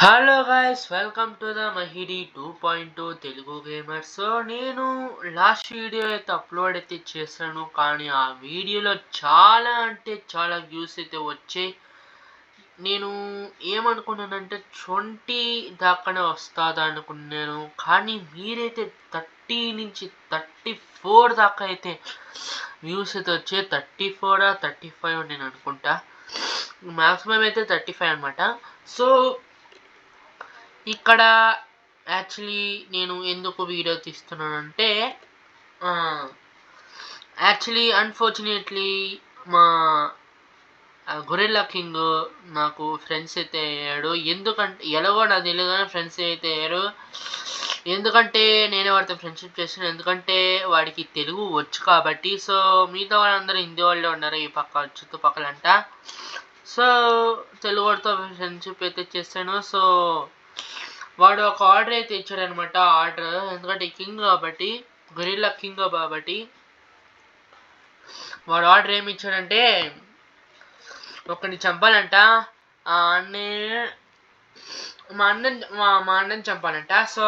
Hello guys, welcome to the మహిడి 2.2 Telugu gamer. So నేను last video అయితే అప్లోడ్ అయితే చేశాను, కానీ ఆ వీడియోలో చాలా అంటే చాలా వ్యూస్ అయితే వచ్చాయి. నేను ఏమనుకున్నానంటే 20 దాకానే వస్తుందా అనుకున్నాను, కానీ మీరైతే 30 నుంచి 34 దాకా అయితే వ్యూస్ అయితే వచ్చాయి. 34 35 నేను అనుకుంటా, మ్యాక్సిమం అయితే 35 అనమాట. సో ఇక్కడ యాక్చువల్లీ నేను ఎందుకు వీడియో తీస్తున్నానంటే, యాక్చువల్లీ అన్ఫార్చునేట్లీ మా గొరిల్లా కింగ్ నాకు ఫ్రెండ్స్ అయితే అయ్యాడు. ఎందుకంటే ఎలాగో నాకు తెలియదు కానీ ఫ్రెండ్స్ అయితే అయ్యారు. ఎందుకంటే నేనే వాడితో ఫ్రెండ్షిప్ చేస్తున్నాను, ఎందుకంటే వాడికి తెలుగు వచ్చు కాబట్టి. సో మిగతా వాళ్ళందరూ హిందీ వాళ్ళే ఉన్నారు ఈ పక్క చుట్టుపక్కలంట. సో తెలుగు వాడితో ఫ్రెండ్షిప్ అయితే చేశాను. సో వాడు ఒక ఆర్డర్ అయితే ఇచ్చాడనమాట. ఆర్డర్ ఎందుకంటే కింగ్ కాబట్టి, గొరిల్లా కింగ్ కాబట్టి వాడు ఆర్డర్ ఏమి ఇచ్చాడంటే ఒకరిని చంపాలంట. మా అన్నని చంపాలంట. సో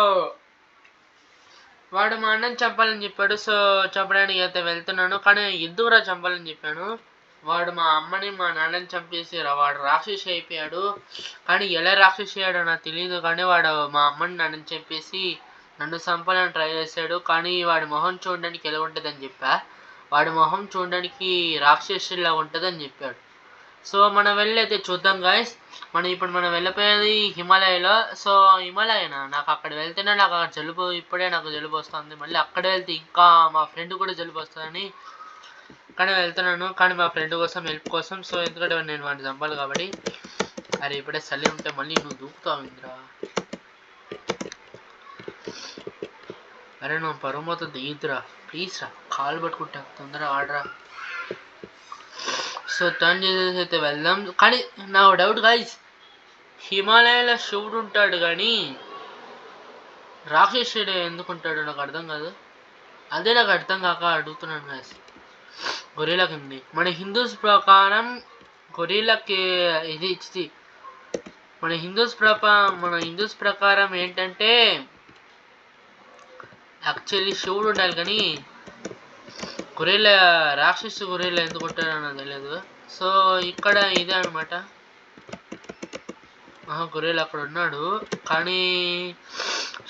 వాడు మా అన్నని చంపాలని చెప్పాడు. సో చంపడానికి అయితే వెళ్తున్నాను, కానీ ఎందుకురా చంపాలని చెప్పాను. వాడు మా అమ్మని మా నాన్నని చంపేసి వాడు రాక్షసి అయిపోయాడు. కానీ ఎలా రాక్షసి అయ్యాడో నాకు తెలియదు, కానీ వాడు మా అమ్మని నాన్నని చంపేసి నన్ను చంపాలని ట్రై చేశాడు. కానీ వాడి మొహం చూడడానికి ఎలా ఉంటుందని చెప్పా. వాడి మొహం చూడడానికి రాక్షసులా ఉంటుందని చెప్పాడు. సో మనం వెళ్ళి అయితే చూద్దాం గాయస్. మనం వెళ్ళిపోయేది హిమాలయలో. సో హిమాలయనా, నాకు అక్కడ వెళ్తేనే నాకు అక్కడ జలుబు, ఇప్పుడే నాకు జలుబు వస్తుంది. మళ్ళీ అక్కడ వెళ్తే ఇంకా మా ఫ్రెండ్ కూడా జలుబు వస్తుందని కానీ వెళ్తున్నాను, కానీ మా ఫ్రెండ్ కోసం, హెల్ప్ కోసం. సో ఎందుకంటే నేను వాడిని చంపాలి కాబట్టి. అరే ఇప్పుడే చలి ఉంటే మళ్ళీ నువ్వు దూకుతావు ఇంద్రా. అరే నువ్వు పరువు మొత్తం దిగుతురా, ప్లీజ్ రా, కాలు పట్టుకుంటా, తొందరగా ఆడరా. సో టర్న్ చేసేసి అయితే వెళ్దాం. కానీ నా డౌట్ గైస్, హిమాలయాలో శివుడు ఉంటాడు కానీ రాక్షసుడు ఎందుకు ఉంటాడు నాకు అర్థం కాదు. అదే నాకు అర్థం కాక అడుగుతున్నాను గైస్. గొరిల్లా కింగ్ని మన హిందూస్ ప్రకారం గొరిల్లాకి ఇది ఇచ్చి మన హిందూస్ ప్రకారం ఏంటంటే యాక్చువల్లీ శివుడు ఉండాలి, కానీ గొరిల్లా రాక్షసు గొరిల్లా ఎందుకు ఉంటాడో నాకు తెలియదు. సో ఇక్కడ ఇదే అనమాట. గొరిల్లా అక్కడ ఉన్నాడు, కానీ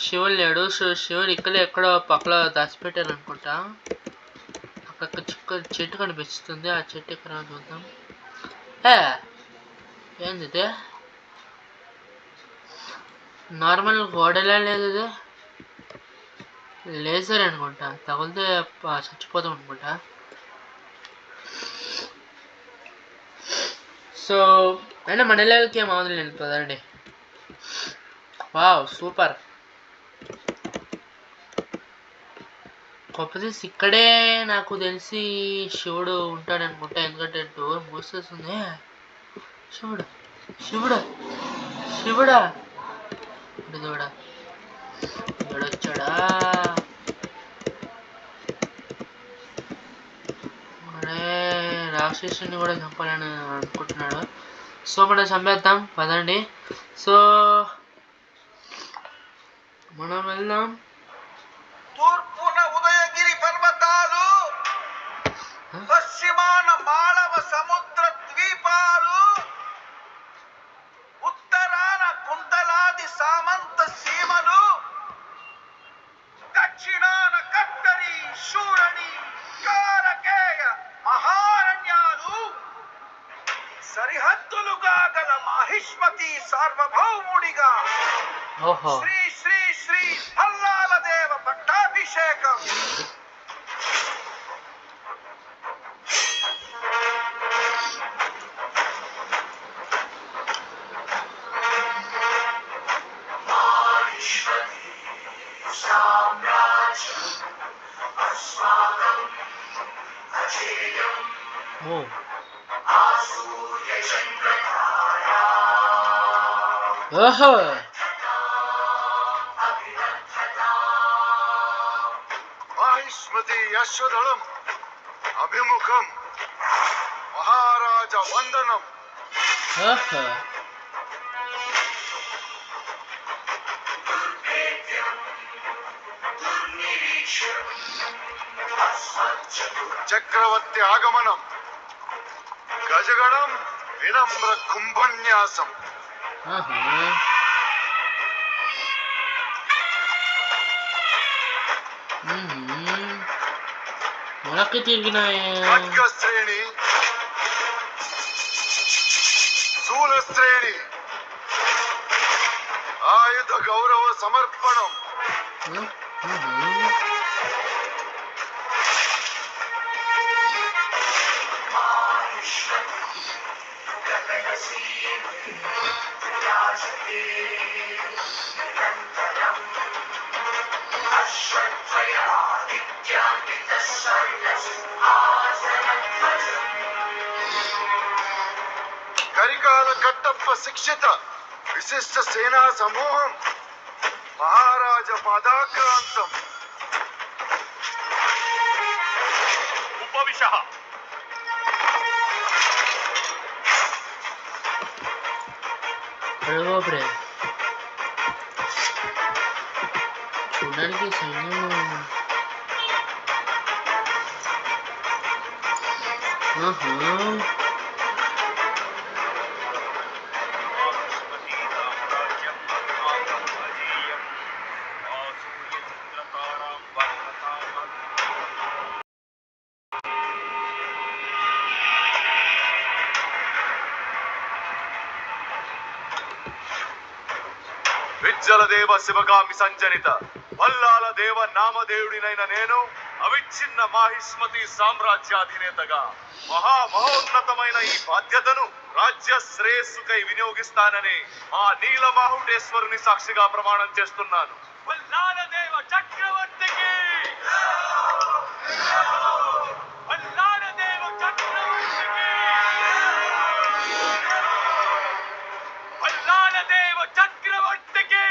శివుడు లేడు. సో శివుడు ఇక్కడే ఎక్కడో పక్కలో దాచిపెట్టారు అనుకుంటా. అక్కడ చెట్టు కనిపిస్తుంది, ఆ చెట్టు ఎక్కడ చూద్దాం. ఏంది ఇది? నార్మల్ గోడలా లేదు, ఇది లేజర్ అనుకుంటా, తగిలితే చచ్చిపోతాం అనుకుంటా. సో అయినా మన లెవెల్కి ఏం అవసరం లేదు కదండి. Wow super. కాకపోతే ఇక్కడే నాకు తెలిసి శివుడు ఉంటాడు అనుకుంటా, ఎందుకంటే డోర్ మూసేస్తుంది. శివుడా శివుడా శివుడా వచ్చాడా? అరే రాక్షసుని కూడా చంపాలని అనుకుంటున్నాడు. సో మనం చంపేద్దాం పదండి. సో మనం వెళ్దాం. తూర్పున ఉదయగిరి పర్వతాలు, పశ్చిమాన మాళవ సముద్ర ద్వీపాలు, ఉత్తరాన కుంతలాది సామంత సీమలు, దక్షిణాన కట్టరి శూరణి కారకేయ మహారణ్యాలు, సరిహద్దులుగా గల మాహిష్మతి సార్వభౌముడిగా శ్రీ శ్రీ శ్రీ భల్లాల దేవ పట్టాభిషేకం. ఓహో మాహిష్మతి యశ్వదళం అభిముఖం మహారాజ వందనం. చక్రవర్తి ఆగమనం గజగణం వినమ్ర కుంభన్యాసం. ఖడ్గ శ్రేణి శూల శ్రేణి ఆయుధ గౌరవ సమర్పణం. కరికాల కట్టప్ప శిక్షిత విశిష్ట సేనా సమూహం మహారాజ పదాక్రాంతం. ఉపవిశః. చూడడానికి సైన్యం విజ్జల దేవ శివగామి సంజనిత వల్లాల దేవ నామదేవుడినైన నేను అవిచ్ఛిన్న మాహిష్మతి సామ్రాజ్యాధినేతగా మహోన్నతమైన ఈ బాధ్యతను రాజ్య శ్రేయస్సుకై వినియోగిస్తానని ఆ నీలమాహుటేశ్వరుని సాక్షిగా ప్రమాణం చేస్తున్నాను. వల్లాల దేవ చక్రవర్తికి, వల్లాల దేవ చక్రవర్తికి, వల్లాల దేవ చక్రవర్తికి.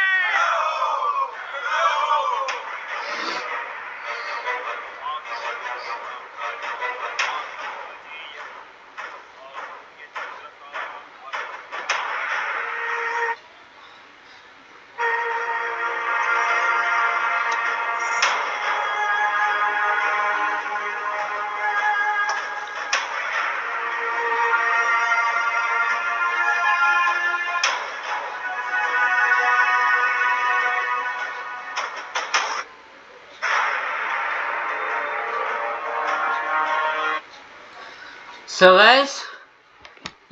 సో గైస్,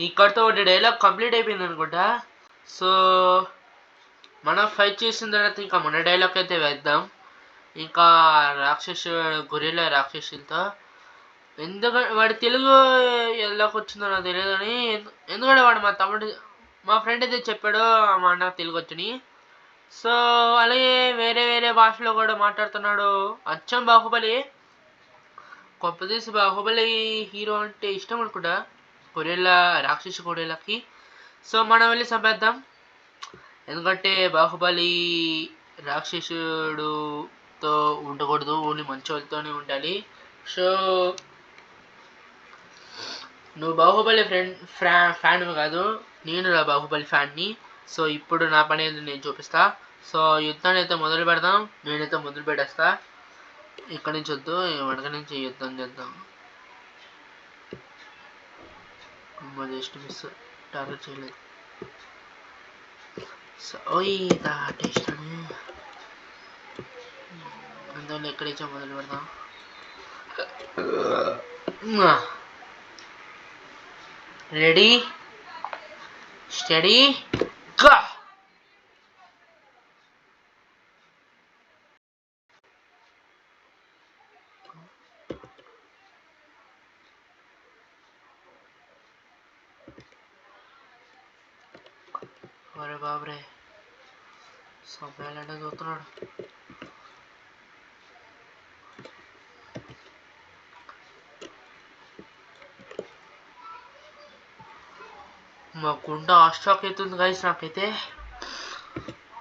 ఇక్కడితో ఒకటి డైలాగ్ కంప్లీట్ అయిపోయింది అనుకుంటా. సో మనం ఫైట్ చేసిన తర్వాత ఇంకా మన డైలాగ్ అయితే వేద్దాం. ఇంకా గొరిల్లా రాక్షసులతో ఎందుకంటే వాడి తెలుగు ఎలాగ వచ్చిందో నాకు తెలియదు కానీ ఎందుకంటే వాడు మా ఫ్రెండ్ అయితే చెప్పాడు మా అన్నకు తెలుగు వచ్చని. సో అలాగే వేరే వేరే భాషలో కూడా మాట్లాడుతున్నాడు. అచ్చం బాహుబలి, కొంపదీసి బాహుబలి హీరో అంటే ఇష్టం అనుకుంటా రాక్షస గొరిల్లాకి. సో మనం వెళ్ళి చంపేద్దాం, ఎందుకంటే బాహుబలి రాక్షసుడుతో ఉండకూడదు, ఓన్లీ మంచి వాళ్ళతోనే ఉండాలి. సో నువ్వు బాహుబలి ఫ్యాన్ కాదు, నేను నా బాహుబలి ఫ్యాన్ని. సో ఇప్పుడు నా పని ఏదో నేను చూపిస్తా. సో యుద్ధాన్ని అయితే మొదలు పెడదాం, నేనైతే మొదలు పెట్టేస్తా. ఇక్కడి నుంచి వద్దు, వెనక నుంచి యుద్ధం చేద్దాం. జస్ట్ మిస్, టార్గెట్ చేయలేదు. సో టేస్ట్ అని అందువల్ల ఎక్కడి నుంచో మొదలు పెడదాం. రెడీ, స్టడీ, గా. అరే బాబరే, సమయాలంటే చూస్తున్నాడు. మా గుండె ఆస్ట్రాక్ అవుతుంది గైస్, నాకైతే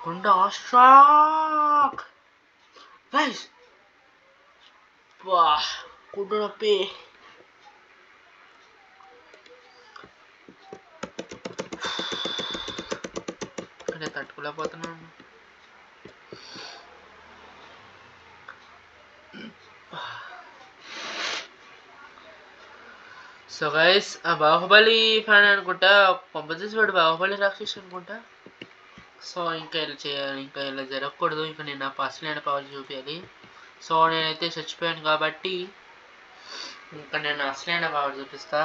గుండె ఆస్ట్రాక్ గైస్. వా గుండె నొప్పి. తట్టుకోలేకపోతున్నాను. సో గైస్ ఆ బాహుబలి ఫ్యాన్ అనుకుంటా, పంపదీసి వాడు బాహుబలి రాక్షసు అనుకుంటా. సో ఇంకా ఇలా చేయాలి, ఇంకా ఇలా జరగకూడదు. ఇంకా నేను నా పర్సనల్ పవర్ చూపించాలి. సో నేనైతే చచ్చిపోయాను కాబట్టి ఇంకా నేను అసలైన పవర్ చూపిస్తా.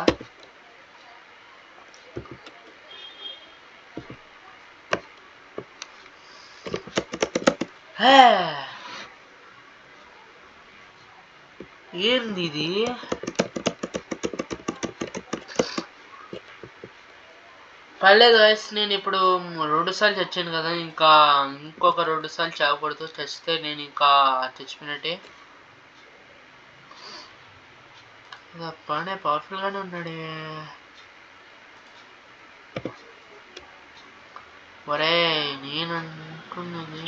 ఏంది ఇది? పర్లేదు గాయస్, నేను ఇప్పుడు 2 సార్లు చచ్చాను కదా, ఇంకా ఇంకొక 2 సార్లు చావకూడదు. చచ్చితే నేను ఇంకా చచ్చిపోయినట్టే. అప్పనే పవర్ఫుల్ గానే ఉన్నాడే. ఒరే నేను అనుకున్నది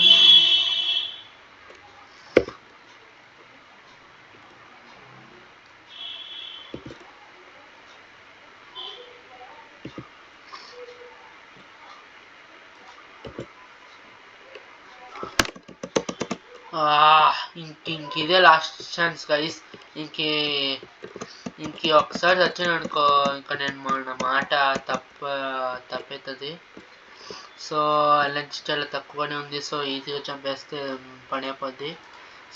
ఇంక ఇదే లాస్ట్ ఛాన్స్ గైస్. ఇంక ఒకసారి వచ్చాను అనుకో, ఇంకా నేను మన మాట తప్పవుతుంది. సో లంచ్ చాలా తక్కువనే ఉంది. సో ఈజీగా చంపేస్తే పని అయిపోద్ది.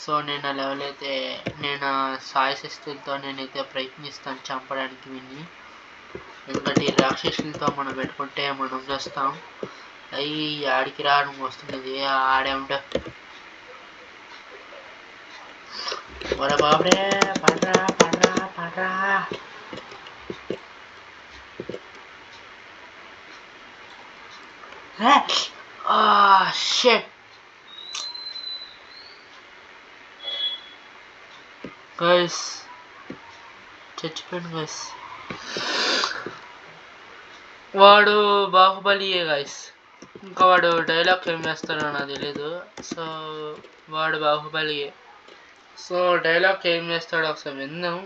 సో నేను ఆ లెవెల్ అయితే నేను సాయశక్తులతో నేనైతే ప్రయత్నిస్తాను చంపడానికి విని. ఎందుకంటే ఈ రాక్షసులతో మనం పెట్టుకుంటే మనం చేస్తాం. అయ్యి ఆడికి రావడం వస్తున్నది. ఆడే ఉంటా. ఒరే బాబరే, పడ్రా పడ్రా పడ్రా. షిట్ గైస్, చచ్చిపోయాను గైస్. వాడు బాహుబలియే గైస్. ఇంకా వాడు డైలాగ్ ఏం వేస్తాడో నాకు తెలీదు. సో వాడు బాహుబలియే. సో డైలాగ్ ఏం వేస్తాడో ఒకసారి విందాం.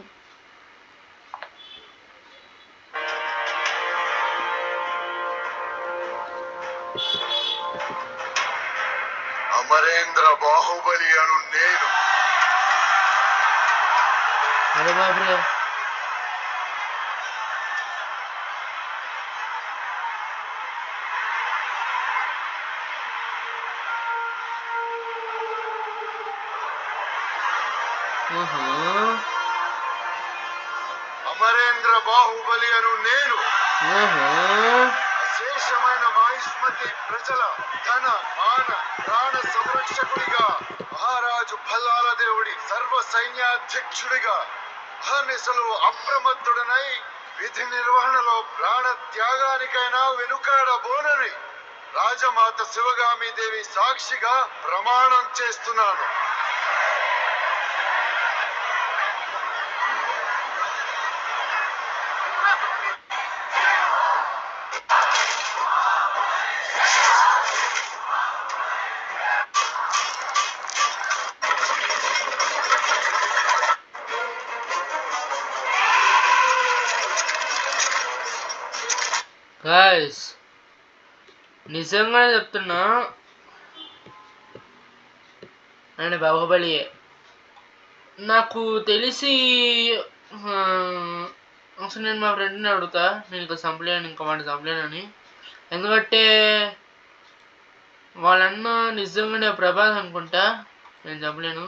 అమరేంద్ర బాహుబలి అను నేను. అరే బాబరే, అమరేంద్ర బాహుబలి అను నేను అశేషమైన మాహిష్మతి ప్రజల ధన మాన ప్రాణ సంరక్షకుడిగా, మహారాజు భల్లాల దేవుడి సర్వ సైన్యాధ్యక్షుడిగా, అహర్నిశలు అప్రమత్తుడనై విధి నిర్వహణలో ప్రాణ త్యాగానికైనా వెనుకాడబోనని రాజమాత శివగామి దేవి సాక్షిగా ప్రమాణం చేస్తున్నాను. గైస్ నిజంగానే చెప్తున్నా, ఆయన బాహుబలియే. నాకు తెలిసి అసలు నేను మా ఫ్రెండ్ని అడుగుతా, నేను ఇంకా చంపలేను, ఇంకా వాడిని చంపలేనని. ఎందుకంటే వాళ్ళన్న నిజంగానే ప్రభాస్ అనుకుంటా. నేను చంపలేను.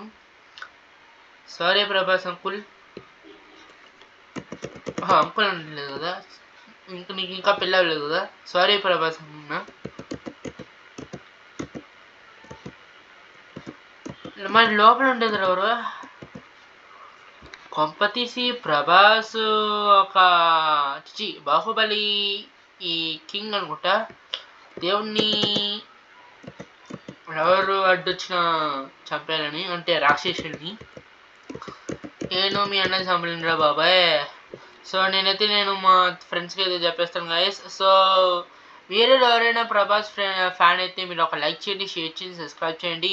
Sorry Prabhas uncle. అంకుల్ అనలేదు కదా, నీకు ఇంకా పెళ్ళి అవ్వలేదు కదా. సారీ ప్రభాస్ అన్న. మరి లోపల ఉండేది ఎవరు? కొంపతీసి ప్రభాస్ ఒక బాహుబలి ఈ కింగ్ అనుకుంటా. దేవుణ్ణి ఎవరు అడ్డొచ్చిన చంపాలని, అంటే రాక్షసుల్ని. నేను మీ అన్నది చంపలేనురా బాబాయ్. సో నేను మా ఫ్రెండ్స్కి అయితే చెప్పేస్తాను గైస్. సో మీరు ఎవరైనా ప్రభాస్ ఫ్యాన్ అయితే మీరు ఒక లైక్ చేయండి, షేర్ చేయండి, సబ్స్క్రైబ్ చేయండి.